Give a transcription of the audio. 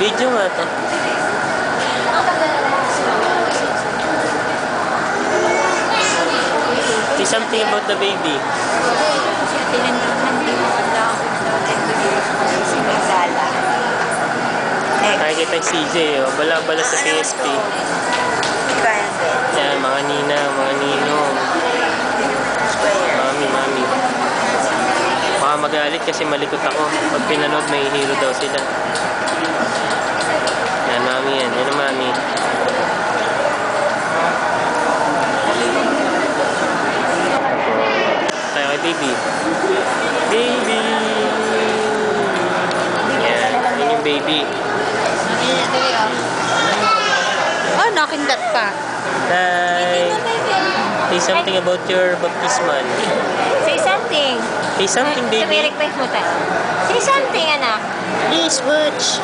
Video nga to. Say something about the baby. Nakikita yung CJ, oh. Bala-bala sa PSP. Yan, mga nina, mga ninong. Mami. Baka magalit kasi malikot ako. Pag pinanood, may hero daw sila. Yan, mami yan. Yan ang mami. Tayo kay baby. Baby! Yan, yun yung baby. Oh, nakindat pa. Hi! Say something about your baptismal. Say something. Say something, baby. Request mo tayo. Say something, anak. Please watch.